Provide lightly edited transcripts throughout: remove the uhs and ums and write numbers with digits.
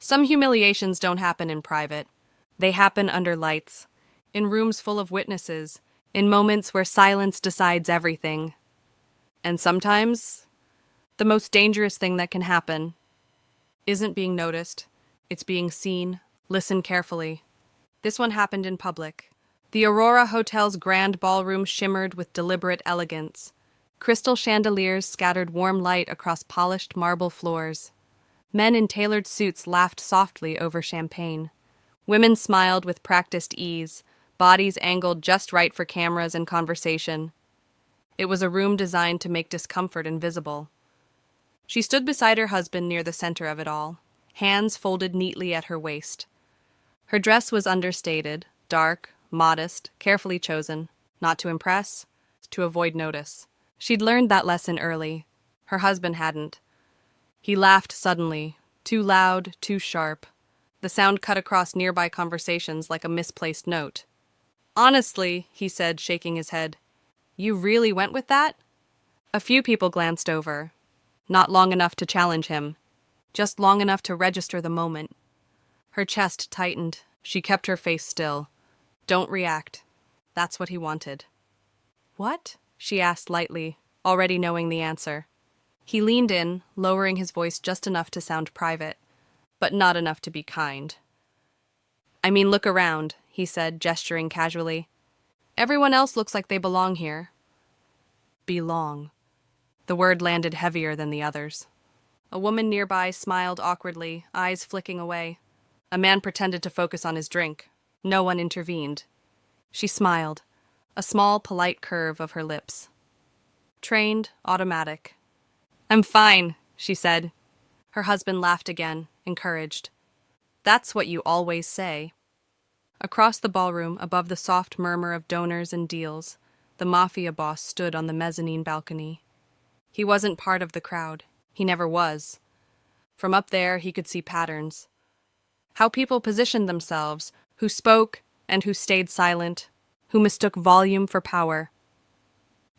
Some humiliations don't happen in private. They happen under lights, in rooms full of witnesses, in moments where silence decides everything. And sometimes, the most dangerous thing that can happen isn't being noticed, it's being seen. Listen carefully. This one happened in public. The Aurora Hotel's grand ballroom shimmered with deliberate elegance. Crystal chandeliers scattered warm light across polished marble floors. Men in tailored suits laughed softly over champagne. Women smiled with practiced ease, bodies angled just right for cameras and conversation. It was a room designed to make discomfort invisible. She stood beside her husband near the center of it all, hands folded neatly at her waist. Her dress was understated, dark, modest, carefully chosen, not to impress, to avoid notice. She'd learned that lesson early. Her husband hadn't. He laughed suddenly, too loud, too sharp. The sound cut across nearby conversations like a misplaced note. "Honestly," he said, shaking his head, "you really went with that?" A few people glanced over. Not long enough to challenge him, just long enough to register the moment. Her chest tightened. She kept her face still. Don't react. That's what he wanted. "What?" she asked lightly, already knowing the answer. He leaned in, lowering his voice just enough to sound private, but not enough to be kind. "I mean, look around," he said, gesturing casually. "Everyone else looks like they belong here." Belong. The word landed heavier than the others. A woman nearby smiled awkwardly, eyes flicking away. A man pretended to focus on his drink. No one intervened. She smiled, a small, polite curve of her lips. Trained, automatic. "I'm fine," she said. Her husband laughed again, encouraged. "That's what you always say." Across the ballroom, above the soft murmur of donors and deals, the Mafia Boss stood on the mezzanine balcony. He wasn't part of the crowd. He never was. From up there, he could see patterns. How people positioned themselves, who spoke and who stayed silent, who mistook volume for power.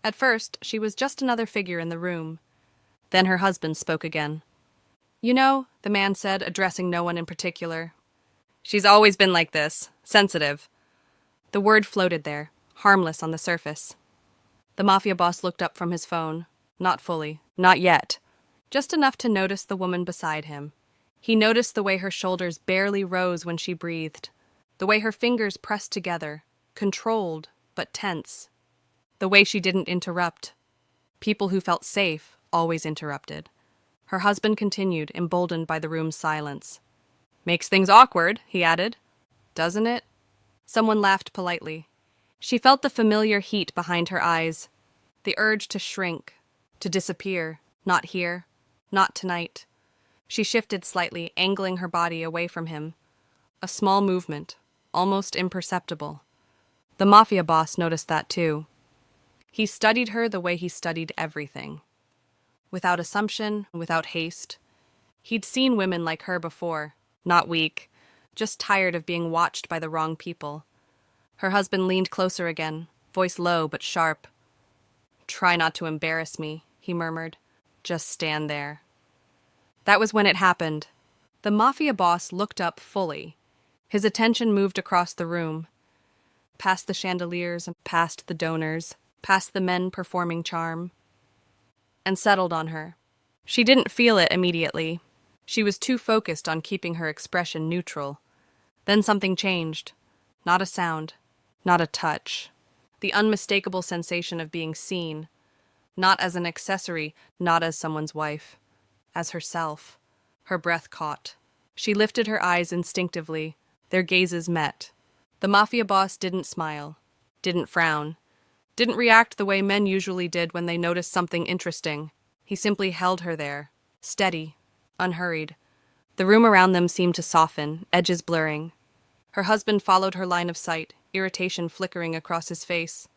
At first, she was just another figure in the room. Then her husband spoke again. "You know," the man said, addressing no one in particular, "she's always been like this, sensitive." The word floated there, harmless on the surface. The Mafia Boss looked up from his phone. Not fully, not yet. Just enough to notice the woman beside him. He noticed the way her shoulders barely rose when she breathed, the way her fingers pressed together, controlled but tense, the way she didn't interrupt. People who felt safe always interrupted. Her husband continued, emboldened by the room's silence. "Makes things awkward," he added. "Doesn't it?" Someone laughed politely. She felt the familiar heat behind her eyes, the urge to shrink, to disappear, not here, not tonight. She shifted slightly, angling her body away from him. A small movement, almost imperceptible. The Mafia Boss noticed that too. He studied her the way he studied everything. Without assumption, without haste. He'd seen women like her before, not weak, just tired of being watched by the wrong people. Her husband leaned closer again, voice low but sharp. "Try not to embarrass me," he murmured. "Just stand there." That was when it happened. The Mafia Boss looked up fully. His attention moved across the room, past the chandeliers, past the donors, past the men performing charm, and settled on her. She didn't feel it immediately. She was too focused on keeping her expression neutral. Then something changed. Not a sound, not a touch. The unmistakable sensation of being seen, not as an accessory, not as someone's wife, as herself. Her breath caught. She lifted her eyes instinctively. Their gazes met. The Mafia Boss didn't smile, didn't frown, didn't react the way men usually did when they noticed something interesting. He simply held her there, steady, unhurried. The room around them seemed to soften, edges blurring. Her husband followed her line of sight, irritation flickering across his face.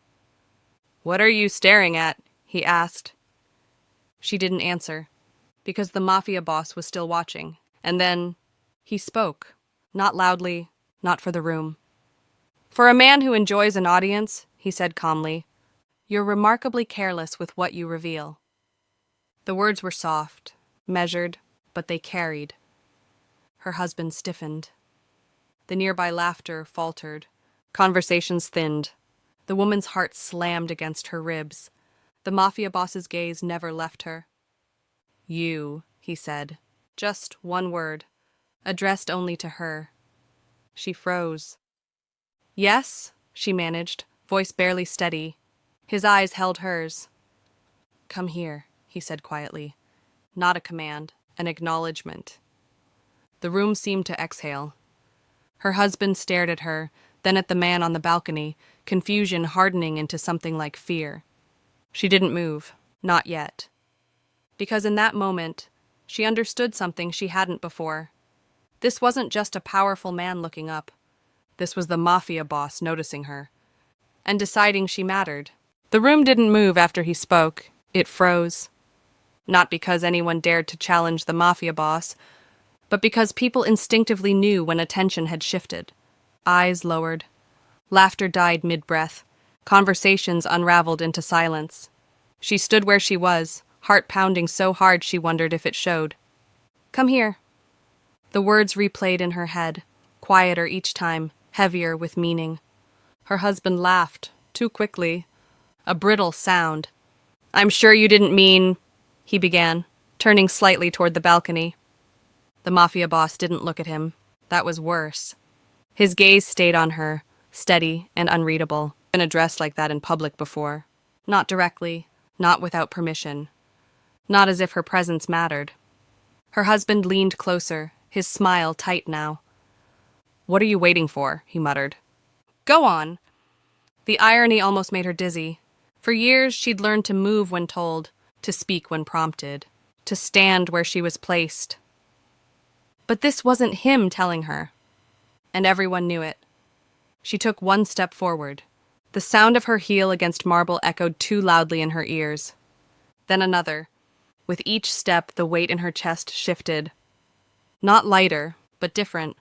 "What are you staring at?" he asked. She didn't answer, because the Mafia Boss was still watching. And then he spoke, not loudly, not for the room. "For a man who enjoys an audience," he said calmly, "you're remarkably careless with what you reveal." The words were soft, measured, but they carried. Her husband stiffened. The nearby laughter faltered. Conversations thinned. The woman's heart slammed against her ribs. The mafia boss's gaze never left her. You, he said. Just one word, addressed only to her. She froze. Yes, she managed, voice barely steady. His eyes held hers. Come here, he said quietly. Not a command, an acknowledgement. The room seemed to exhale. Her husband stared at her, then at the man on the balcony, confusion hardening into something like fear. She didn't move, not yet. Because in that moment, she understood something she hadn't before. This wasn't just a powerful man looking up. This was the mafia boss noticing her, and deciding she mattered. The room didn't move after he spoke. It froze. Not because anyone dared to challenge the mafia boss, but because people instinctively knew when attention had shifted. Eyes lowered. Laughter died mid-breath. Conversations unraveled into silence. She stood where she was, heart pounding so hard she wondered if it showed. Come here. The words replayed in her head, quieter each time, heavier with meaning. Her husband laughed, too quickly. A brittle sound. I'm sure you didn't mean, he began, turning slightly toward the balcony. The mafia boss didn't look at him. That was worse. His gaze stayed on her, steady and unreadable. Been addressed like that in public before. Not directly, not without permission. Not as if her presence mattered. Her husband leaned closer, his smile tight now. What are you waiting for? He muttered. Go on. The irony almost made her dizzy. For years, she'd learned to move when told, to speak when prompted, to stand where she was placed. But this wasn't him telling her, and everyone knew it. She took one step forward. The sound of her heel against marble echoed too loudly in her ears. Then another. With each step, the weight in her chest shifted. Not lighter, but different.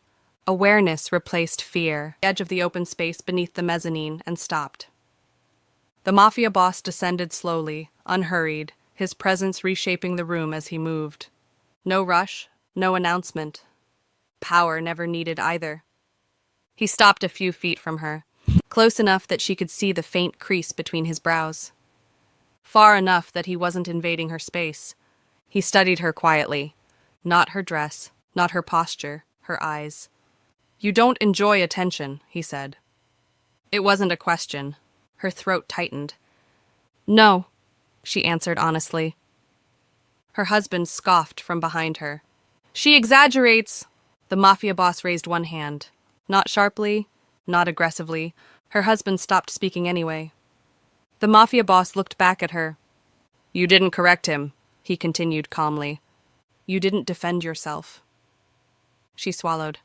Awareness replaced fear. The edge of the open space beneath the mezzanine and stopped. The mafia boss descended slowly, unhurried, his presence reshaping the room as he moved. No rush, no announcement. Power never needed either. He stopped a few feet from her, close enough that she could see the faint crease between his brows. Far enough that he wasn't invading her space. He studied her quietly. Not her dress, not her posture, her eyes. You don't enjoy attention, he said. It wasn't a question. Her throat tightened. No, she answered honestly. Her husband scoffed from behind her. She exaggerates. The mafia boss raised one hand. Not sharply, not aggressively. Her husband stopped speaking anyway. The mafia boss looked back at her. You didn't correct him, he continued calmly. You didn't defend yourself. She swallowed.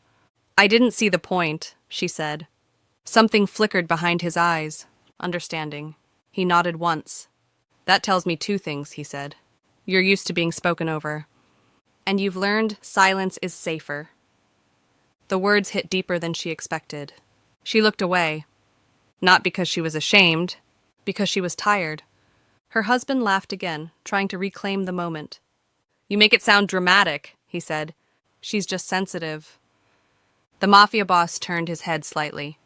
I didn't see the point, she said. Something flickered behind his eyes. Understanding. He nodded once. That tells me two things, he said. You're used to being spoken over. And you've learned silence is safer. The words hit deeper than she expected. She looked away. Not because she was ashamed, because she was tired. Her husband laughed again, trying to reclaim the moment. You make it sound dramatic, he said. She's just sensitive. The mafia boss turned his head slightly.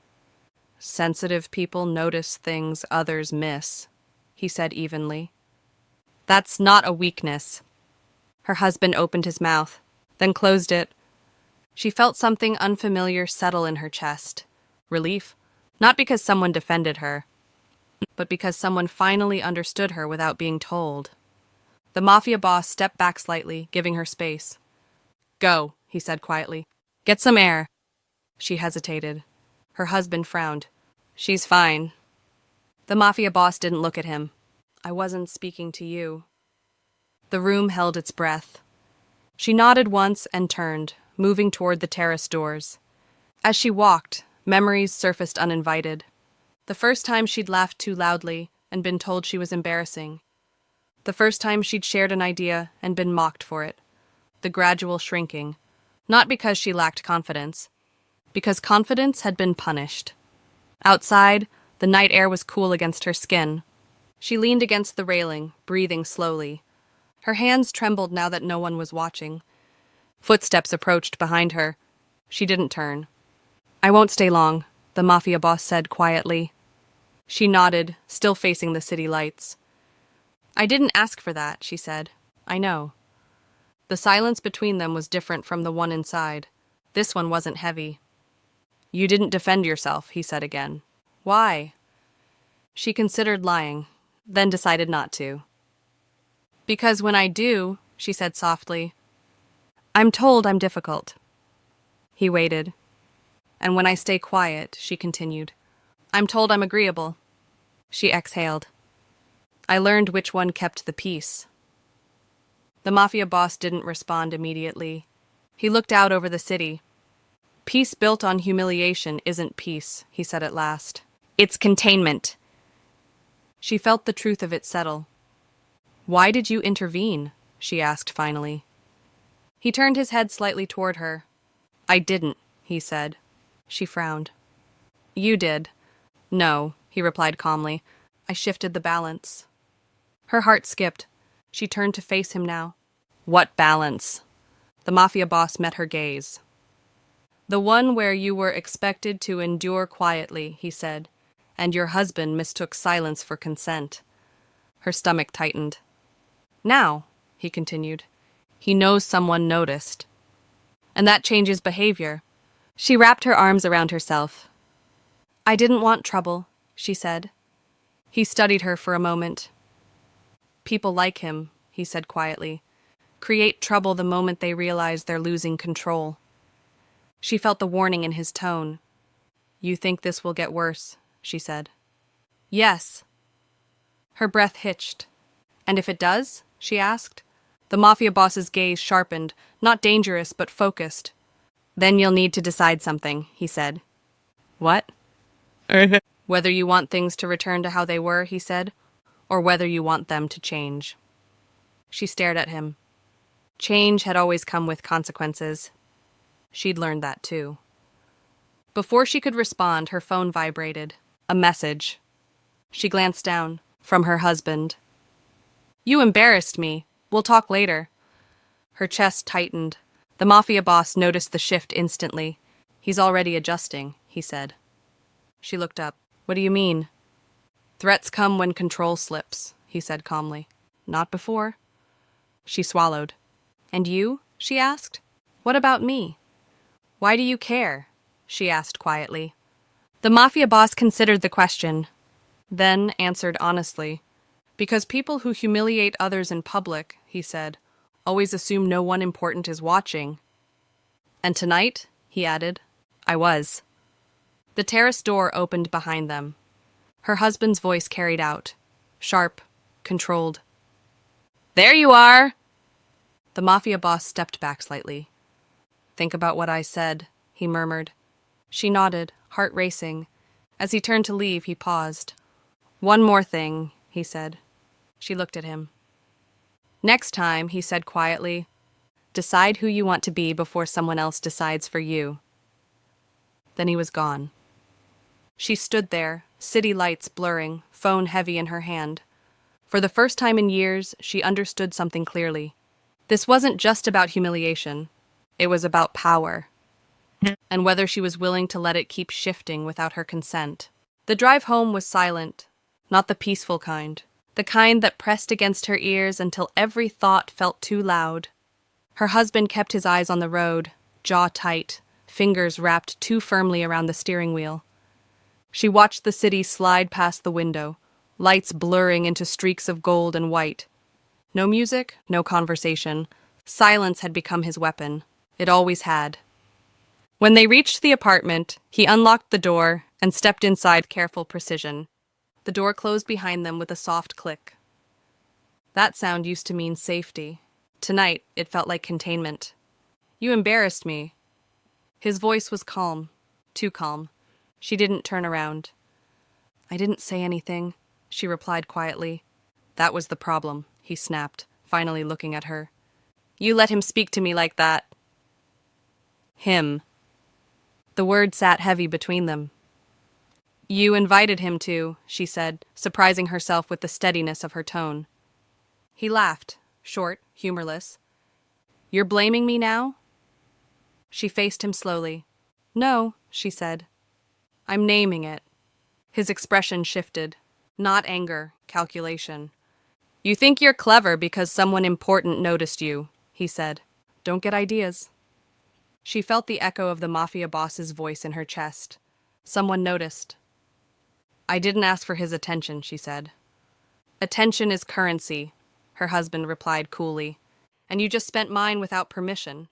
Sensitive people notice things others miss, he said evenly. That's not a weakness. Her husband opened his mouth, then closed it. She felt something unfamiliar settle in her chest. Relief, not because someone defended her, but because someone finally understood her without being told. The mafia boss stepped back slightly, giving her space. Go, he said quietly. Get some air. She hesitated. Her husband frowned. She's fine. The mafia boss didn't look at him. I wasn't speaking to you. The room held its breath. She nodded once and turned, moving toward the terrace doors. As she walked, memories surfaced uninvited. The first time she'd laughed too loudly and been told she was embarrassing. The first time she'd shared an idea and been mocked for it. The gradual shrinking. Not because she lacked confidence. Because confidence had been punished. Outside, the night air was cool against her skin. She leaned against the railing, breathing slowly. Her hands trembled now that no one was watching. Footsteps approached behind her. She didn't turn. "I won't stay long," the Mafia Boss said quietly. She nodded, still facing the city lights. "I didn't ask for that," she said. "I know." The silence between them was different from the one inside. This one wasn't heavy. "You didn't defend yourself," he said again. "Why?" She considered lying, then decided not to. "Because when I do," she said softly, "I'm told I'm difficult." He waited. "And when I stay quiet," she continued, "I'm told I'm agreeable." She exhaled. "I learned which one kept the peace." The Mafia Boss didn't respond immediately. He looked out over the city. "Peace built on humiliation isn't peace," he said at last. "It's containment." She felt the truth of it settle. "Why did you intervene?" she asked finally. He turned his head slightly toward her. "I didn't," he said. She frowned. "You did." "No," he replied calmly. "I shifted the balance." Her heart skipped. She turned to face him now. "What balance?" The Mafia Boss met her gaze. "The one where you were expected to endure quietly," he said, "and your husband mistook silence for consent." Her stomach tightened. "Now," he continued, "he knows someone noticed. And that changes behavior." She wrapped her arms around herself. "I didn't want trouble," she said. He studied her for a moment. "People like him," he said quietly, "create trouble the moment they realize they're losing control." She felt the warning in his tone. "You think this will get worse," she said. "Yes." Her breath hitched. "And if it does?" she asked. The Mafia Boss's gaze sharpened, not dangerous but focused. "Then you'll need to decide something," he said. "What?" "Whether you want things to return to how they were," he said, "or whether you want them to change." She stared at him. Change had always come with consequences. She'd learned that too. Before she could respond, her phone vibrated. A message. She glanced down. From her husband. "You embarrassed me. We'll talk later." Her chest tightened. The Mafia Boss noticed the shift instantly. "He's already adjusting," he said. She looked up. "What do you mean?" "Threats come when control slips," he said calmly. "Not before." She swallowed. "And you?" she asked. "What about me?" "Why do you care?" she asked quietly. The Mafia Boss considered the question, then answered honestly. "Because people who humiliate others in public," he said, "always assume no one important is watching." "And tonight," he added, "I was." The terrace door opened behind them. Her husband's voice carried out, sharp, controlled. "There you are!" The Mafia Boss stepped back slightly. "Think about what I said," he murmured. She nodded, heart racing. As he turned to leave, he paused. "One more thing," he said. She looked at him. "Next time," he said quietly, "decide who you want to be before someone else decides for you." Then he was gone. She stood there, city lights blurring, phone heavy in her hand. For the first time in years, she understood something clearly. This wasn't just about humiliation. It was about power. And whether she was willing to let it keep shifting without her consent. The drive home was silent, not the peaceful kind. The kind that pressed against her ears until every thought felt too loud. Her husband kept his eyes on the road, jaw tight, fingers wrapped too firmly around the steering wheel. She watched the city slide past the window, lights blurring into streaks of gold and white. No music, no conversation. Silence had become his weapon. It always had. When they reached the apartment, he unlocked the door and stepped inside with careful precision. The door closed behind them with a soft click. That sound used to mean safety. Tonight, it felt like containment. "You embarrassed me." His voice was calm, too calm. She didn't turn around. "I didn't say anything," she replied quietly. "That was the problem," he snapped, finally looking at her. "You let him speak to me like that." "Him." The word sat heavy between them. "You invited him to," she said, surprising herself with the steadiness of her tone. He laughed, short, humorless. "You're blaming me now?" She faced him slowly. No, she said. I'm naming it. His expression shifted. Not anger, calculation. You think you're clever because someone important noticed you, he said. Don't get ideas. She felt the echo of the mafia boss's voice in her chest. Someone noticed. I didn't ask for his attention, she said. Attention is currency, her husband replied coolly, and you just spent mine without permission.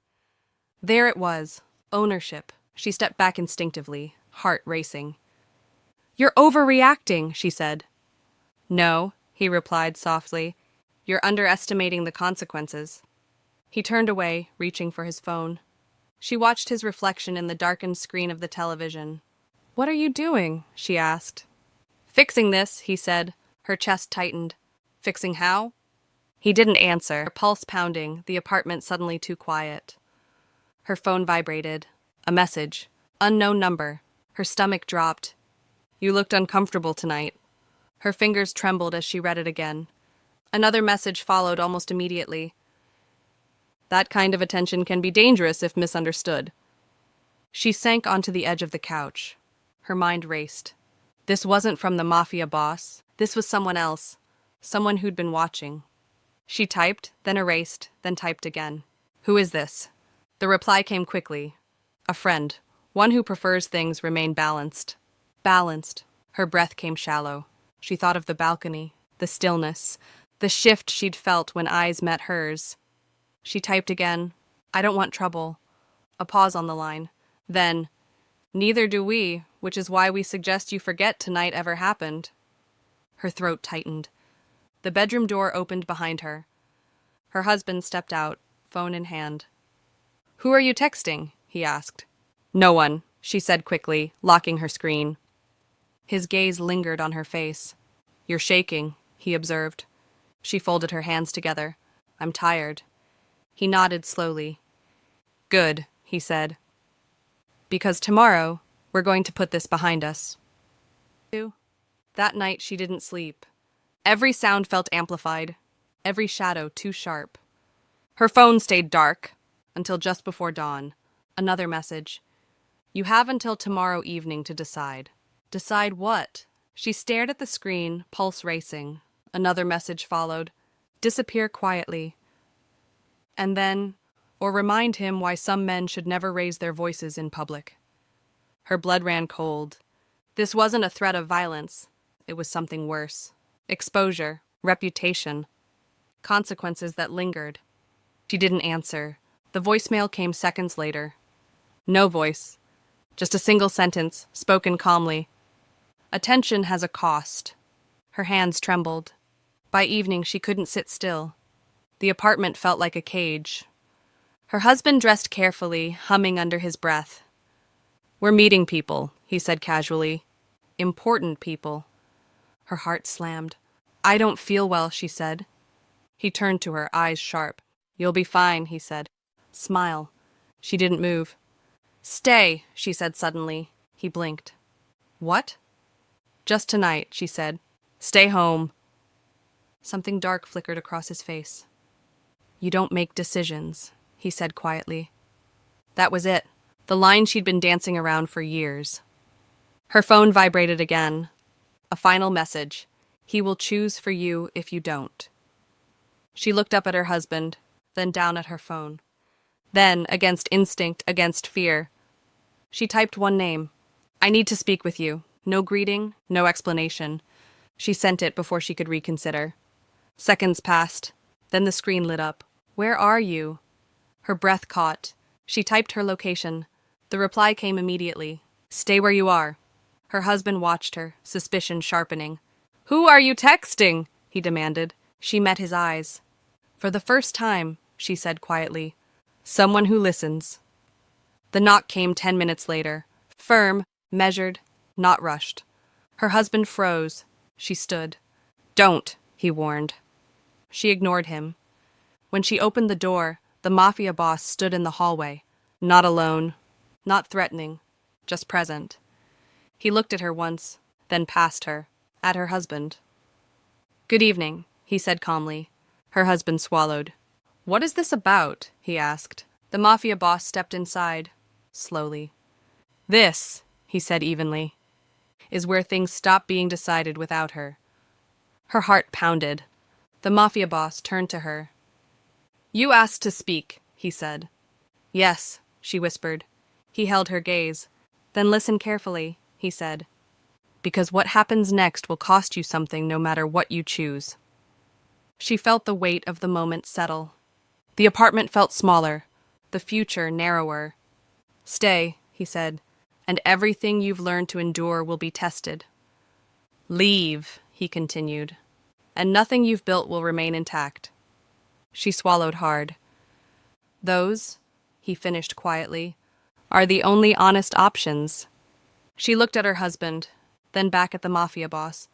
There it was, ownership. She stepped back instinctively, heart racing. You're overreacting, she said. No, he replied softly. You're underestimating the consequences. He turned away, reaching for his phone. She watched his reflection in the darkened screen of the television. What are you doing? She asked. Fixing this, he said. Her chest tightened. Fixing how? He didn't answer, her pulse pounding, the apartment suddenly too quiet. Her phone vibrated. A message. Unknown number. Her stomach dropped. You looked uncomfortable tonight. Her fingers trembled as she read it again. Another message followed almost immediately. That kind of attention can be dangerous if misunderstood. She sank onto the edge of the couch. Her mind raced. This wasn't from the mafia boss. This was someone else. Someone who'd been watching. She typed, then erased, then typed again. Who is this? The reply came quickly. A friend. One who prefers things remain balanced. Balanced. Her breath came shallow. She thought of the balcony, the stillness, the shift she'd felt when eyes met hers. She typed again. I don't want trouble. A pause on the line. Then, neither do we, which is why we suggest you forget tonight ever happened. Her throat tightened. The bedroom door opened behind her. Her husband stepped out, phone in hand. Who are you texting? He asked. No one, she said quickly, locking her screen. His gaze lingered on her face. You're shaking, he observed. She folded her hands together. I'm tired. He nodded slowly. Good, he said. Because tomorrow, we're going to put this behind us. That night she didn't sleep. Every sound felt amplified, every shadow too sharp. Her phone stayed dark until just before dawn. Another message. You have until tomorrow evening to decide. Decide what? She stared at the screen, pulse racing. Another message followed. Disappear quietly. And then, or remind him why some men should never raise their voices in public. Her blood ran cold. This wasn't a threat of violence. It was something worse. Exposure, reputation, consequences that lingered. She didn't answer. The voicemail came seconds later. No voice. Just a single sentence, spoken calmly. Attention has a cost. Her hands trembled. By evening, she couldn't sit still. The apartment felt like a cage. Her husband dressed carefully, humming under his breath. We're meeting people, he said casually. Important people. Her heart slammed. I don't feel well, she said. He turned to her, eyes sharp. You'll be fine, he said. Smile. She didn't move. Stay, she said suddenly. He blinked. What? Just tonight, she said. Stay home. Something dark flickered across his face. You don't make decisions, he said quietly. That was it. The line she'd been dancing around for years. Her phone vibrated again. A final message. He will choose for you if you don't. She looked up at her husband, then down at her phone. Then, against instinct, against fear, she typed one name. I need to speak with you. No greeting, no explanation. She sent it before she could reconsider. Seconds passed. Then the screen lit up. Where are you? Her breath caught. She typed her location. The reply came immediately. Stay where you are. Her husband watched her, suspicion sharpening. Who are you texting? He demanded. She met his eyes. For the first time, she said quietly. Someone who listens. The knock came 10 minutes later. Firm, measured, not rushed. Her husband froze. She stood. Don't, he warned. She ignored him. When she opened the door, the mafia boss stood in the hallway. Not alone. Not threatening. Just present. He looked at her once, then past her, at her husband. Good evening, he said calmly. Her husband swallowed. What is this about? He asked. The mafia boss stepped inside. slowly. This, he said evenly, is where things stop being decided without her. Her heart pounded. The mafia boss turned to her. You asked to speak, he said. Yes, she whispered. He held her gaze. Then listen carefully, he said. Because what happens next will cost you something no matter what you choose. She felt the weight of the moment settle. The apartment felt smaller, the future narrower. Stay, he said, and everything you've learned to endure will be tested. Leave, he continued, and nothing you've built will remain intact. She swallowed hard. Those, he finished quietly, are the only honest options. She looked at her husband, then back at the mafia boss,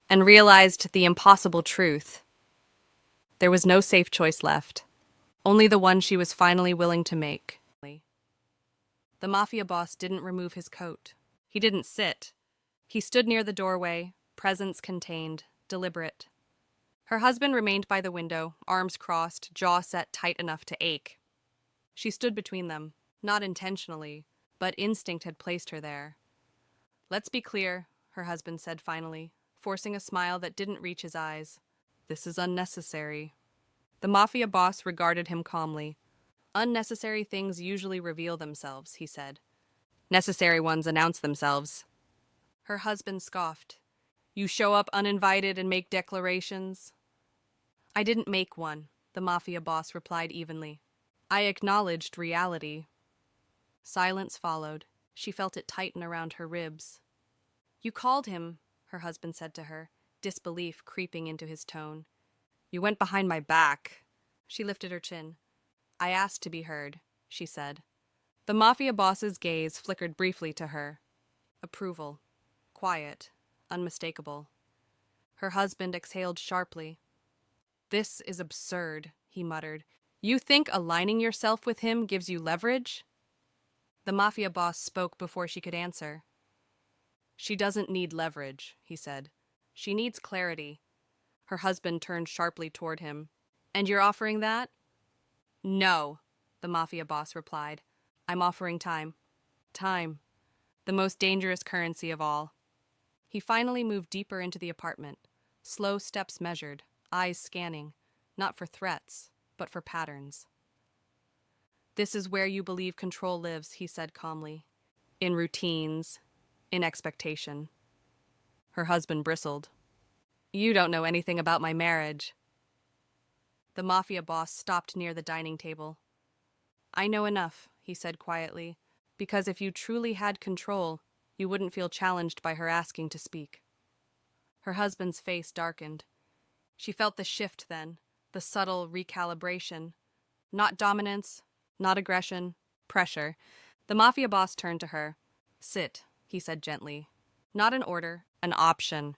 and realized the impossible truth. There was no safe choice left, only the one she was finally willing to make. The mafia boss didn't remove his coat. He didn't sit. He stood near the doorway, presence contained, deliberate. Her husband remained by the window, arms crossed, jaw set tight enough to ache. She stood between them, not intentionally, but instinct had placed her there. Let's be clear, her husband said finally, forcing a smile that didn't reach his eyes. This is unnecessary. The mafia boss regarded him calmly. Unnecessary things usually reveal themselves, he said. Necessary ones announce themselves. Her husband scoffed. You show up uninvited and make declarations? I didn't make one, the mafia boss replied evenly. I acknowledged reality. Silence followed. She felt it tighten around her ribs. You called him, her husband said to her, disbelief creeping into his tone. You went behind my back. She lifted her chin. I asked to be heard, she said. The mafia boss's gaze flickered briefly to her. Approval. Quiet. Unmistakable. Her husband exhaled sharply. This is absurd, he muttered. You think aligning yourself with him gives you leverage? The mafia boss spoke before she could answer. She doesn't need leverage, he said. She needs clarity. Her husband turned sharply toward him. And you're offering that? No, the mafia boss replied. I'm offering time. Time. The most dangerous currency of all. He finally moved deeper into the apartment. Slow steps measured, eyes scanning, not for threats, but for patterns. This is where you believe control lives, he said calmly. In routines, in expectation. Her husband bristled. You don't know anything about my marriage. The mafia boss stopped near the dining table. I know enough, he said quietly, because if you truly had control, you wouldn't feel challenged by her asking to speak. Her husband's face darkened. She felt the shift then, the subtle recalibration. Not dominance, not aggression, pressure. The mafia boss turned to her. Sit, he said gently. Not an order, an option.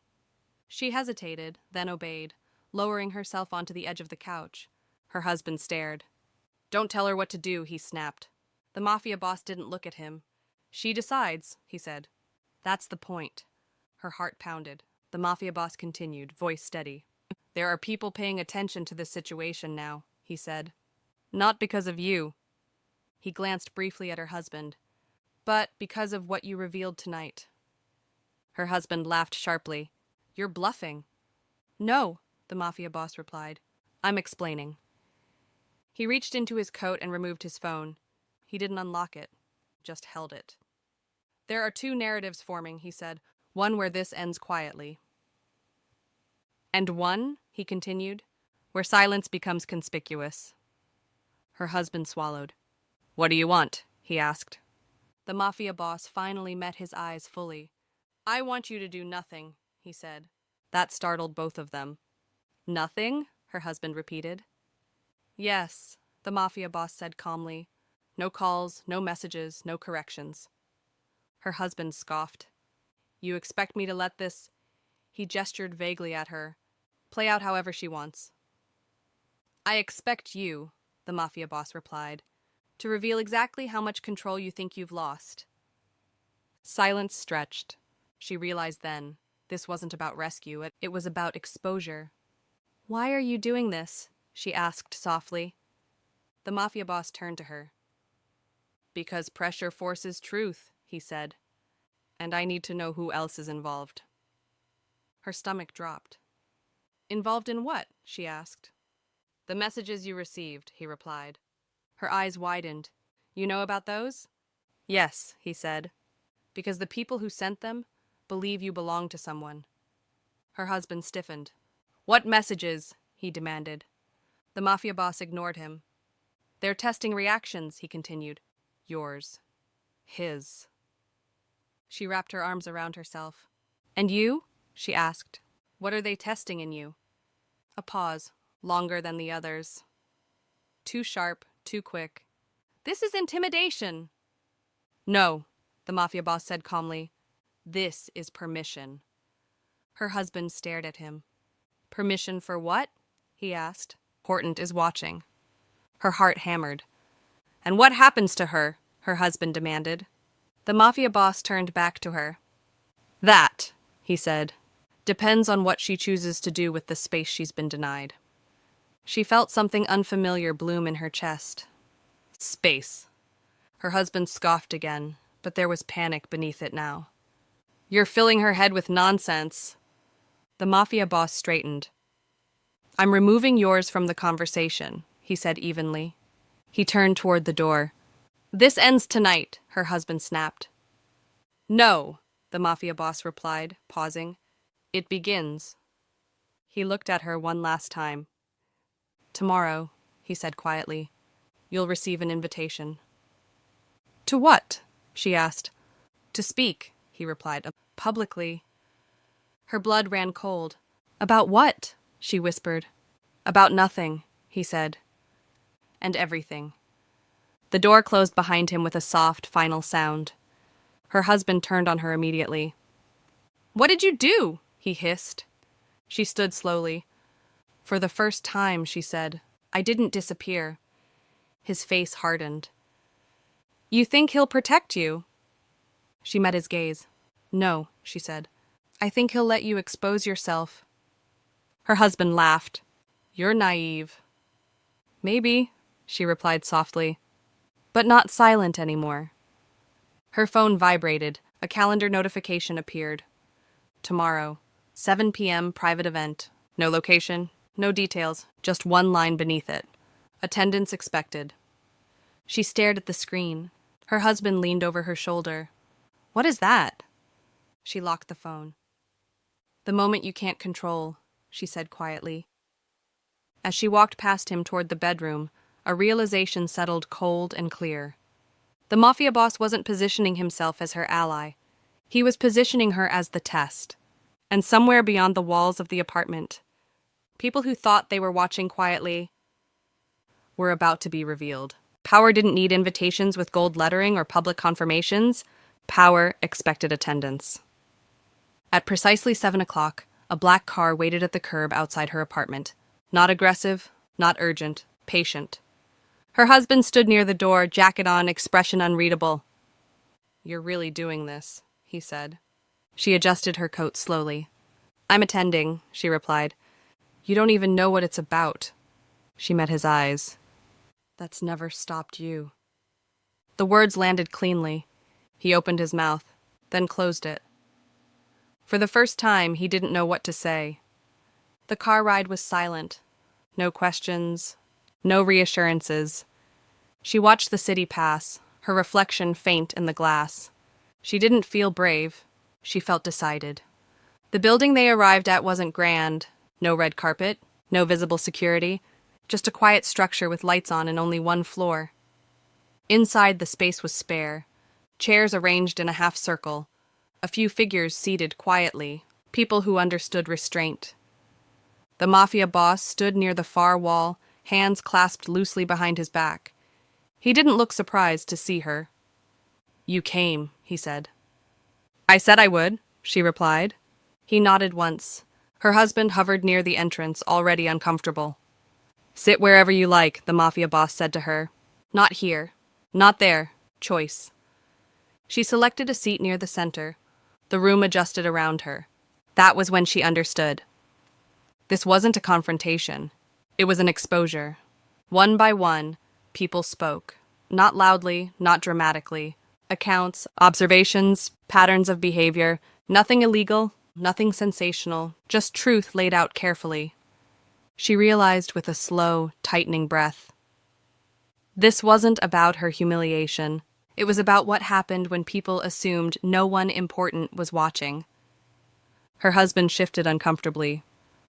She hesitated, then obeyed, lowering herself onto the edge of the couch. Her husband stared. Don't tell her what to do, he snapped. The mafia boss didn't look at him. She decides, he said. That's the point. Her heart pounded. The mafia boss continued, voice steady. There are people paying attention to this situation now, he said. Not because of you. He glanced briefly at her husband. But because of what you revealed tonight. Her husband laughed sharply. You're bluffing. No, the mafia boss replied. I'm explaining. He reached into his coat and removed his phone. He didn't unlock it, just held it. There are two narratives forming, he said, one where this ends quietly. And one, he continued, where silence becomes conspicuous. Her husband swallowed. What do you want? He asked. The mafia boss finally met his eyes fully. I want you to do nothing, he said. That startled both of them. Nothing? Her husband repeated. Yes, the mafia boss said calmly. No calls, no messages, no corrections. Her husband scoffed. You expect me to let this... He gestured vaguely at her. Play out however she wants. I expect you, the mafia boss replied, to reveal exactly how much control you think you've lost. Silence stretched. She realized then, this wasn't about rescue, it was about exposure. Why are you doing this? She asked softly. The mafia boss turned to her. Because pressure forces truth, he said. And I need to know who else is involved. Her stomach dropped. Involved in what? She asked. The messages you received, he replied. Her eyes widened. You know about those? Yes, he said. Because the people who sent them believe you belong to someone. Her husband stiffened. What messages? He demanded. The mafia boss ignored him. They're testing reactions, he continued. Yours. His. She wrapped her arms around herself. And you? She asked. What are they testing in you? A pause, longer than the others. Too sharp, too quick. This is intimidation. No, the mafia boss said calmly. This is permission. Her husband stared at him. Permission for what? He asked. Horton is watching. Her heart hammered. And what happens to her? Her husband demanded. The mafia boss turned back to her. That, he said, depends on what she chooses to do with the space she's been denied. She felt something unfamiliar bloom in her chest. Space. Her husband scoffed again, but there was panic beneath it now. You're filling her head with nonsense. The mafia boss straightened. I'm removing yours from the conversation, he said evenly. He turned toward the door. This ends tonight, her husband snapped. No, the mafia boss replied, pausing. It begins. He looked at her one last time. Tomorrow, he said quietly, you'll receive an invitation. To what? She asked. To speak, he replied, publicly. Her blood ran cold. About what? She whispered. About nothing, he said. And everything. The door closed behind him with a soft, final sound. Her husband turned on her immediately. What did you do? He hissed. She stood slowly. For the first time, she said, I didn't disappear. His face hardened. You think he'll protect you? She met his gaze. No, she said. I think he'll let you expose yourself. Her husband laughed. You're naive. Maybe, she replied softly, but not silent anymore. Her phone vibrated. A calendar notification appeared. Tomorrow, 7 p.m. private event. No location, no details, just one line beneath it. Attendance expected. She stared at the screen. Her husband leaned over her shoulder. What is that? She locked the phone. The moment you can't control, she said quietly. As she walked past him toward the bedroom, a realization settled cold and clear. The mafia boss wasn't positioning himself as her ally. He was positioning her as the test. And somewhere beyond the walls of the apartment, people who thought they were watching quietly were about to be revealed. Power didn't need invitations with gold lettering or public confirmations. Power expected attendance. At precisely 7 o'clock, a black car waited at the curb outside her apartment. Not aggressive, not urgent, patient. Her husband stood near the door, jacket on, expression unreadable. You're really doing this, he said. She adjusted her coat slowly. I'm attending, she replied. You don't even know what it's about. She met his eyes. That's never stopped you. The words landed cleanly. He opened his mouth, then closed it. For the first time, he didn't know what to say. The car ride was silent. No questions, no reassurances. She watched the city pass, her reflection faint in the glass. She didn't feel brave. She felt decided. The building they arrived at wasn't grand. No red carpet, no visible security, just a quiet structure with lights on and only one floor. Inside, the space was spare. Chairs arranged in a half circle. A few figures seated quietly, people who understood restraint. The mafia boss stood near the far wall, hands clasped loosely behind his back. He didn't look surprised to see her. You came, he said. I said I would, she replied. He nodded once. Her husband hovered near the entrance, already uncomfortable. Sit wherever you like, the mafia boss said to her. Not here. Not there. Choice. She selected a seat near the center. The room adjusted around her. That was when she understood. This wasn't a confrontation. It was an exposure. One by one, people spoke. Not loudly, not dramatically. Accounts, observations, patterns of behavior, nothing illegal, nothing sensational, just truth laid out carefully. She realized with a slow, tightening breath. This wasn't about her humiliation. It was about what happened when people assumed no one important was watching. Her husband shifted uncomfortably.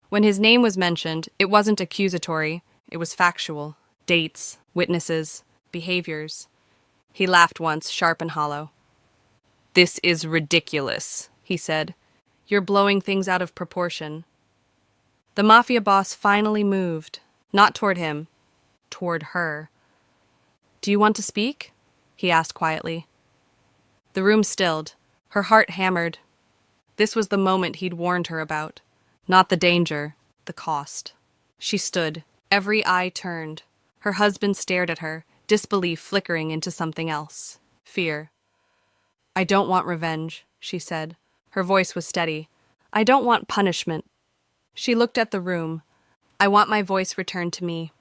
When his name was mentioned, it wasn't accusatory, it was factual. Dates, witnesses, behaviors. He laughed once, sharp and hollow. "This is ridiculous," he said. "You're blowing things out of proportion." The mafia boss finally moved, not toward him, toward her. "Do you want to speak?" he asked quietly. The room stilled. Her heart hammered. This was the moment he'd warned her about. Not the danger, the cost. She stood, every eye turned. Her husband stared at her, disbelief flickering into something else. Fear. "I don't want revenge," she said. Her voice was steady. "I don't want punishment." She looked at the room. "I want my voice returned to me."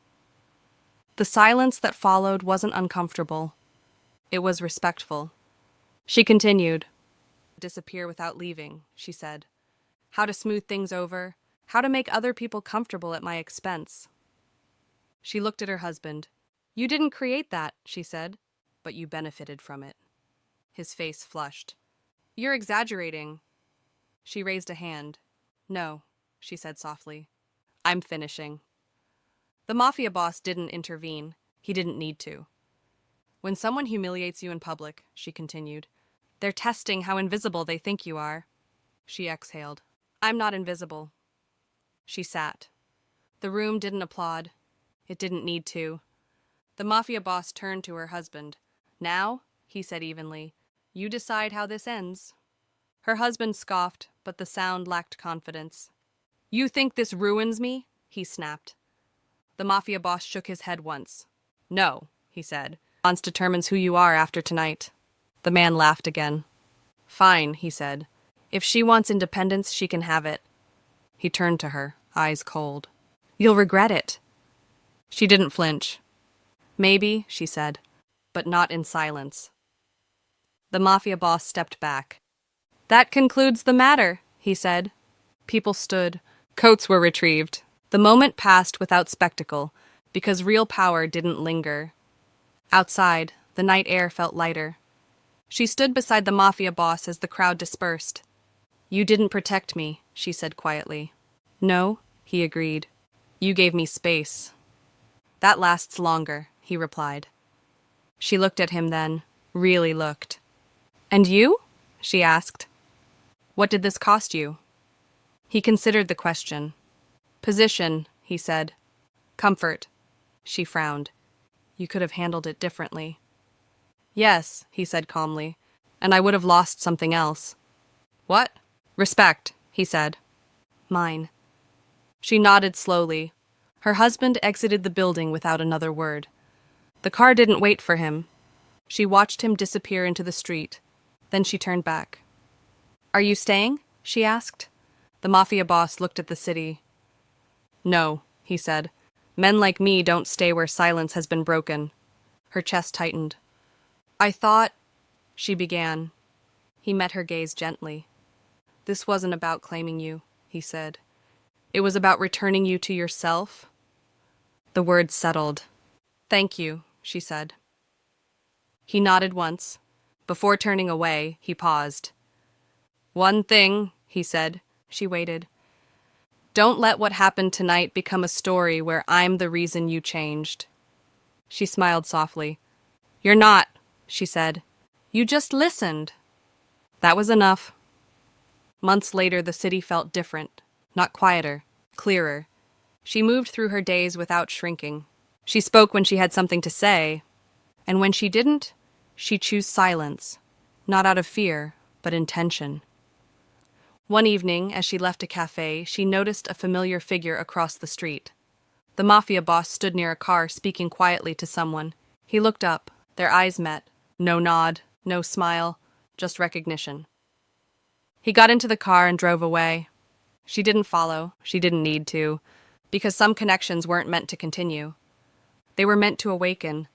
The silence that followed wasn't uncomfortable. It was respectful. She continued. "Disappear without leaving," she said. "How to smooth things over, how to make other people comfortable at my expense." She looked at her husband. "You didn't create that," she said, "but you benefited from it." His face flushed. "You're exaggerating." She raised a hand. "No," she said softly. "I'm finishing." The mafia boss didn't intervene. He didn't need to. "When someone humiliates you in public," she continued, "they're testing how invisible they think you are." She exhaled. "I'm not invisible." She sat. The room didn't applaud. It didn't need to. The mafia boss turned to her husband. "Now," he said evenly, "you decide how this ends." Her husband scoffed, but the sound lacked confidence. "You think this ruins me?" he snapped. The mafia boss shook his head once. "No," he said. "Response determines who you are after tonight." The man laughed again. "Fine," he said. "If she wants independence, she can have it." He turned to her, eyes cold. "You'll regret it." She didn't flinch. "Maybe," she said, "but not in silence." The mafia boss stepped back. "That concludes the matter," he said. People stood. Coats were retrieved. The moment passed without spectacle, because real power didn't linger. Outside, the night air felt lighter. She stood beside the mafia boss as the crowd dispersed. "You didn't protect me," she said quietly. "No," he agreed. "You gave me space." "That lasts longer," he replied. She looked at him then, really looked. "And you?" she asked. "What did this cost you?" He considered the question. "Position," he said. "Comfort." She frowned. "You could have handled it differently." "Yes," he said calmly, "and I would have lost something else." "What?" "Respect," he said. "Mine." She nodded slowly. Her husband exited the building without another word. The car didn't wait for him. She watched him disappear into the street. Then she turned back. "Are you staying?" she asked. The mafia boss looked at the city. "No," he said. "Men like me don't stay where silence has been broken." Her chest tightened. "I thought," she began. He met her gaze gently. "This wasn't about claiming you," he said. "It was about returning you to yourself." The words settled. "Thank you," she said. He nodded once. Before turning away, he paused. "One thing," he said. She waited. "Don't let what happened tonight become a story where I'm the reason you changed." She smiled softly. "You're not," she said. "You just listened." That was enough. Months later, the city felt different, not quieter, clearer. She moved through her days without shrinking. She spoke when she had something to say, and when she didn't, she chose silence, not out of fear, but intention. One evening, as she left a cafe, she noticed a familiar figure across the street. The mafia boss stood near a car speaking quietly to someone. He looked up. Their eyes met. No nod, no smile, just recognition. He got into the car and drove away. She didn't follow. She didn't need to, because some connections weren't meant to continue. They were meant to awaken,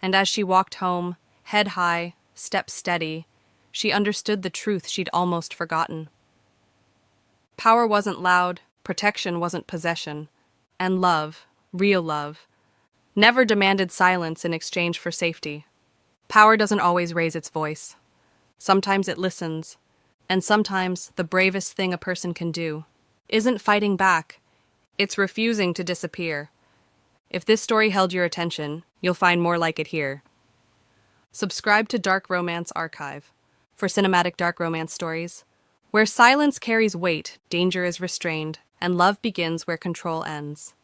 And as she walked home, head high, step steady, she understood the truth she'd almost forgotten. Power wasn't loud, protection wasn't possession, and love, real love, never demanded silence in exchange for safety. Power doesn't always raise its voice. Sometimes it listens, and sometimes the bravest thing a person can do isn't fighting back, it's refusing to disappear. If this story held your attention, you'll find more like it here. Subscribe to Dark Romance Archive for cinematic dark romance stories, where silence carries weight, danger is restrained, and love begins where control ends.